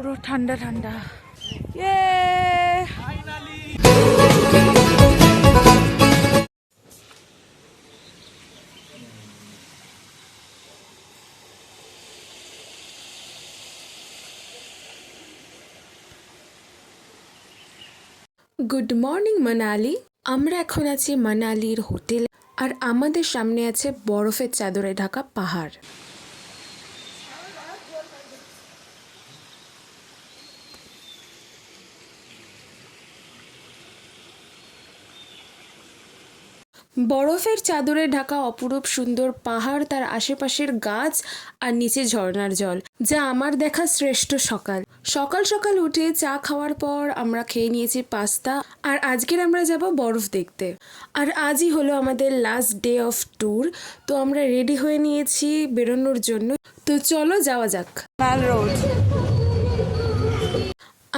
পুরো ঠান্ডা ঠান্ডা। ইয়ে গুড মর্নিং মানালি। আমরা এখন আছি মানালির হোটেল, আর আমাদের সামনে আছে বরফের চাদরে ঢাকা পাহাড়। বরফের চাদরে ঢাকা অপরূপ সুন্দর পাহাড়, তার আশেপাশের গাছ আর নিচে ঝর্ণার জল, যা আমার দেখা শ্রেষ্ঠ সকাল। সকাল সকাল উঠে চা খাওয়ার পর আমরা খেয়ে নিয়েছি পাস্তা, আর আজকের আমরা যাব বরফ দেখতে। আর আজই হলো আমাদের লাস্ট ডে অফ ট্যুর, তো আমরা রেডি হয়ে নিয়েছি বেরোনোর জন্য। তো চলো যাওয়া যাক। ম্যাল রোড।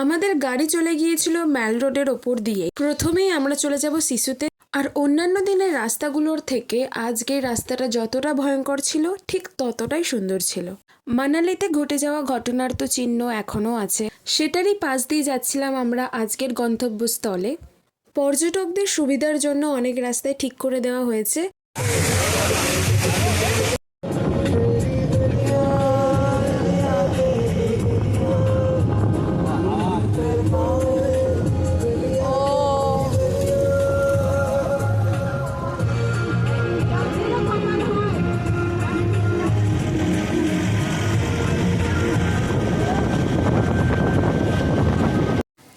আমাদের গাড়ি চলে গিয়েছিল ম্যাল রোডের ওপর দিয়ে। প্রথমেই আমরা চলে যাব সিসুতে। আর অন্যান্য দিনের রাস্তাগুলোর থেকে আজকের রাস্তাটা যতটা ভয়ঙ্কর ছিল ঠিক ততটাই সুন্দর ছিল। মানালিতে ঘটে যাওয়া ঘটনার তো চিহ্ন এখনও আছে, সেটারই পাশ দিয়ে যাচ্ছিলাম আমরা আজকের গন্তব্যস্থলে। পর্যটকদের সুবিধার জন্য অনেক রাস্তায় ঠিক করে দেওয়া হয়েছে।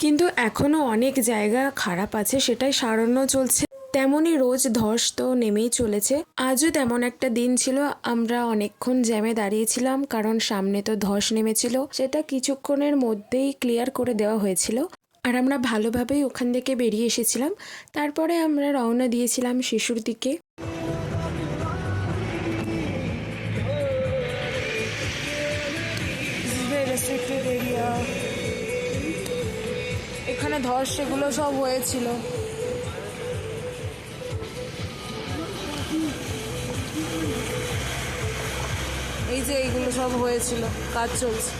কিন্তু এখনও অনেক জায়গা খারাপ আছে, সেটাই সারানো চলছে। তেমনই রোজ ধস তো নেমেই চলেছে। আজও তেমন একটা দিন ছিল, আমরা অনেকক্ষণ জ্যামে দাঁড়িয়েছিলাম কারণ সামনে তো ধস নেমেছিল। সেটা কিছুক্ষণের মধ্যেই ক্লিয়ার করে দেওয়া হয়েছিল, আর আমরা ভালোভাবেই ওখান থেকে বেরিয়ে এসেছিলাম। তারপরে আমরা রওনা দিয়েছিলাম শিশুর দিকে। এখানে ধস সেগুলো সব হয়েছিল। এই যে এইগুলো সব হয়েছিল, কাজ চলছে।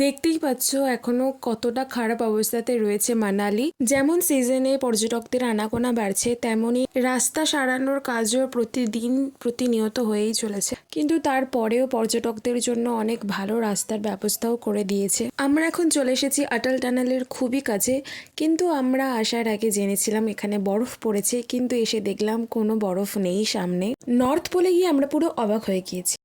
দেখতেই পাচ্ছ এখনো কতটা খারাপ অবস্থাতে রয়েছে মানালি। যেমন সিজনে পর্যটকদের আনাগোনা বাড়ছে, তেমনি রাস্তা সারানোর কাজও প্রতিনিয়ত হয়েই চলেছে। কিন্তু তারপরেও পর্যটকদের জন্য অনেক ভালো রাস্তার ব্যবস্থাও করে দিয়েছে। আমরা এখন চলে এসেছি অটল টানেলের খুবই কাছে, কিন্তু আমরা আসার আগে জেনেছিলাম এখানে বরফ পড়েছে, কিন্তু এসে দেখলাম কোনো বরফ নেই সামনে। নর্থ পোলে গিয়ে আমরা পুরো অবাক হয়ে গিয়েছি।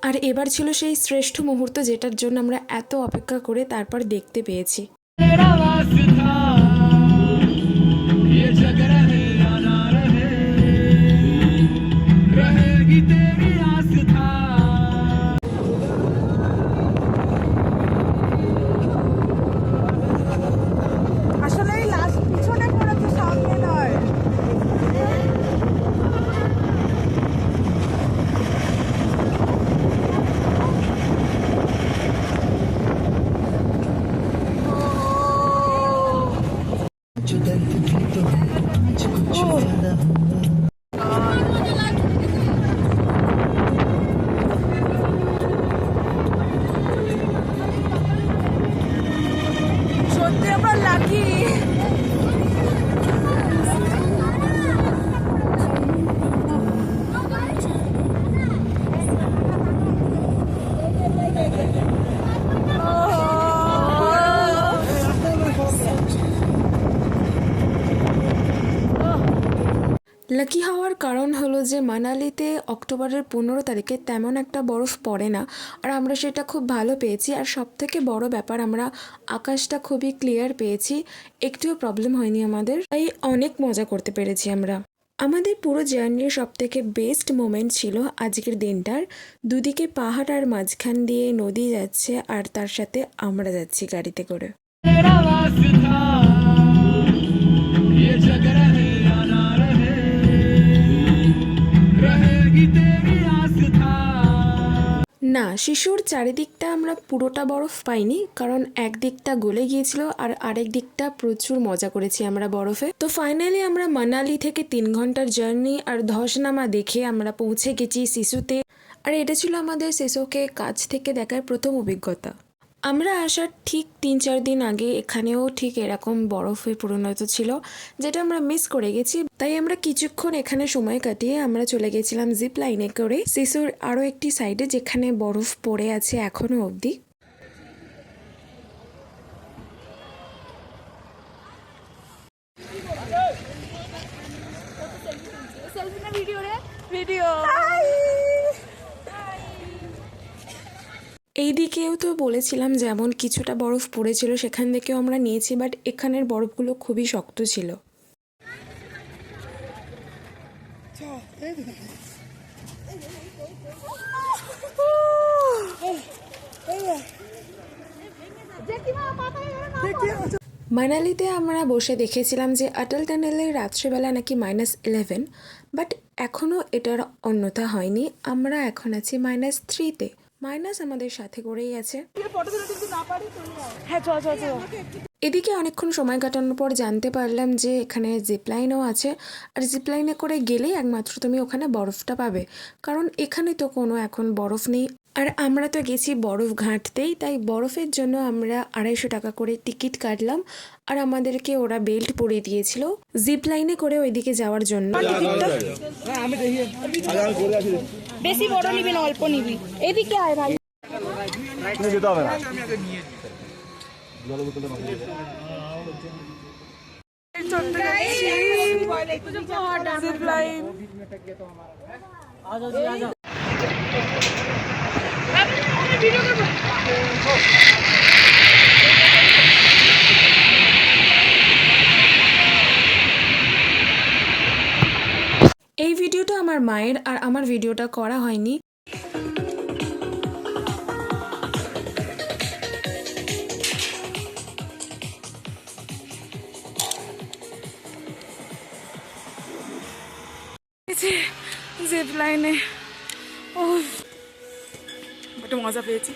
আর এবার ছিল সেই শ্রেষ্ঠ মুহূর্ত, যেটার জন্য আমরা এত অপেক্ষা করে তারপর দেখতে পেয়েছি। আসলে এই লাস্ট পিছনে পড়েছে, সামনে নয়। সত্যি আমরা লাকি। লাকি হওয়ার কারণ হলো যে মানালিতে অক্টোবরের 15 তারিখে তেমন একটা বরফ পড়ে না, আর আমরা সেটা খুব ভালো পেয়েছি। আর সব থেকে বড় ব্যাপার, আমরা আকাশটা খুবই ক্লিয়ার পেয়েছি, একটুও প্রবলেম হয়নি আমাদের, তাই অনেক মজা করতে পেরেছি আমরা। আমাদের পুরো জার্নির সবথেকে বেস্ট মোমেন্ট ছিল আজকের দিনটার। দুদিকে পাহাড় আর মাঝখান দিয়ে নদী যাচ্ছে আর তার সাথে আমরা যাচ্ছি গাড়িতে করে। तेरा वास्ता ये जग रहे या ना रहे रहेगी तेरी आस्था। না, শিশুর চারিদিকটা আমরা পুরোটা বরফ পাইনি, কারণ একদিকটা গলে গিয়েছিল আর আরেক দিকটা প্রচুর মজা করেছি আমরা বরফে। তো ফাইনালি আমরা মানালি থেকে 3 ঘন্টার জার্নি আর ধসনামা দেখে আমরা পৌঁছে গেছি সিসুতে। আর এটা ছিল আমাদের সিসুকে কাছ থেকে দেখার প্রথম অভিজ্ঞতা। আমরা আসার ঠিক 3-4 দিন আগে এখানেও ঠিক এরকম বরফে পরিণত ছিল, যেটা আমরা মিস করে গেছি। তাই আমরা কিছুক্ষণ এখানে সময় কাটিয়ে আমরা চলে গেছিলাম জিপ লাইনে করে সিসুর আরও একটি সাইডে, যেখানে বরফ পড়ে আছে এখনো অবধি। এই দিকেও তো বলেছিলাম যেমন কিছুটা বরফ পড়েছিল সেখান থেকেও আমরা নিয়েছি, বাট এখানের বরফগুলো খুবই শক্ত ছিল। মানালিতে আমরা বসে দেখেছিলাম যে অটল টানেলের রাত্রেবেলা নাকি -11, বাট এখনও এটার অন্যথা হয়নি। আমরা এখন আছি -3-তে। মাইনাস আমাদের সাথে করেই আছে। এদিকে অনেকক্ষণ সময় কাটানোর পর জানতে পারলাম যে এখানে জিপলাইনও আছে, আর জিপলাইনে করে গেলেই একমাত্র তুমি ওখানে বরফটা পাবে, কারণ এখানে তো কোনো এখন বরফ নেই। আর আমরা তো গেছি বরফ ঘাঁটতেই, তাই বরফের জন্য আমরা 250 টাকা করে টিকিট কাটলাম, আর আমাদেরকে ওরা বেল্ট পরিয়ে দিয়েছিল জিপলাইনে করে ওইদিকে যাওয়ার জন্য। বেশি বড় নিবি না অল্প নিবি, এদিকে আয় ভাই। যেতে হবে না। এই ভিডিওটা আমার মায়ের, আর আমার ভিডিওটা করা হয়নি। জিপ লাইনে একটু মজা পেয়েছি।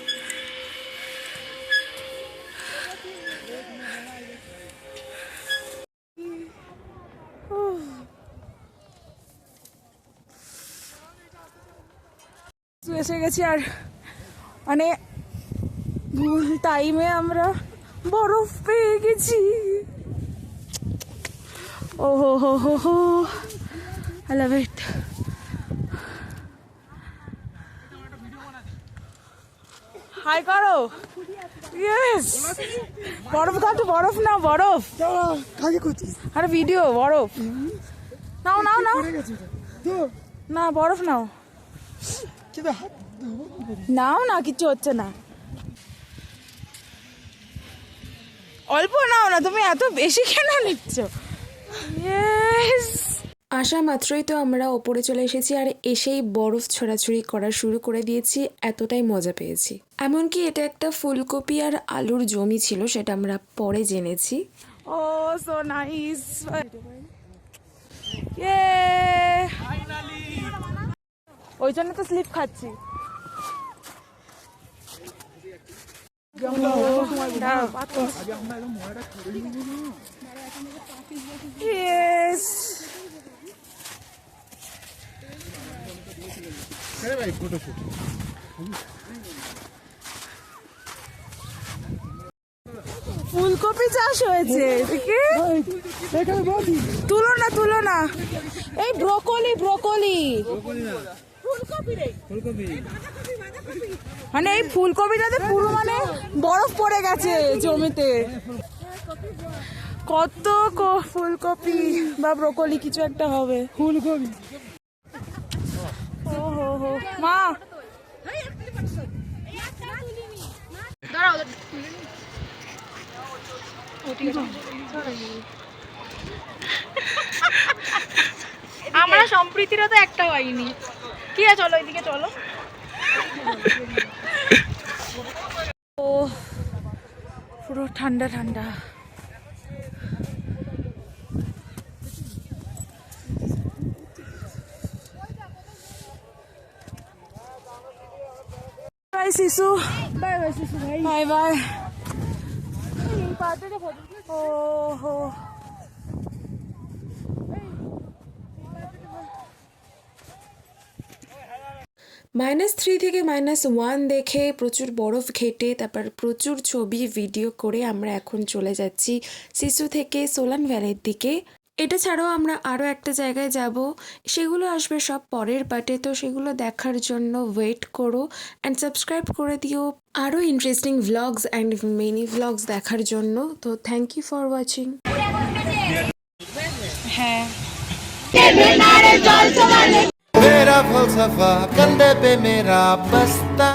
এসে গেছি, আর মানে ভুল টাইমে আমরা বরফ পেয়ে গেছি। ও হো হো হো হো, I love it. হাই করো। ইয়েস, বরফ কাটো, বরফ না বরফ। আরে ভিডিও বরফ নাও নাও নাও না, বরফ নাও নাও না, কিছু হচ্ছে না। অল্প নাও না, তুমি এত বেশি কেন নিচ্ছ? ইয়েস। আসা মাত্রই তো আমরা ওপরে চলে এসেছি, আর এসেই বরফ ছোড়াছুড়ি করা শুরু করে দিয়েছি। এতটাই মজা পেয়েছি। এমনকি এটা একটা ফুলকপি আর আলুর জমি ছিল, সেটা আমরা পরে জেনেছি। ও সো নাইস। ওই জন্য তো স্লিপ খাচ্ছি। Yes. ফুলকপি চাষ হয়েছে এদিকে। তুলো না তুলো না, এই ব্রোকলি ব্রোকলি মানে এই ফুলকপিটাতে পুরো মানে বরফ পড়ে গেছে জমিতে। কত ফুলকপি বা ব্রোকলি কিছু একটা হবে। ফুলকপি ও হো হো মা, আমরা সম্প্রীতিরও তো একটা হয়নি। কি আছে, চলো এদিকে চলো। ও পুরো ঠান্ডা ঠান্ডা। বাই শিশু, বাই বাই শিশু ভাই, বাই বাই। ও হো -3 থেকে -1 দেখে প্রচুর বরফ ঘেটে তারপর প্রচুর ছবি ভিডিও করে আমরা এখন চলে যাচ্ছি সিসু থেকে সোলান ভ্যালির দিকে। এটা ছাড়াও আমরা আরও একটা জায়গায় যাব, সেগুলো আসবে সব পরের পার্টে, তো সেগুলো দেখার জন্য ওয়েট করো অ্যান্ড সাবস্ক্রাইব করে দিও আরও interesting vlogs and mini vlogs দেখার জন্য। তো থ্যাংক ইউ ফর ওয়াচিং। হ্যাঁ मेरा फलसफा कंधे पे मेरा बस्ता।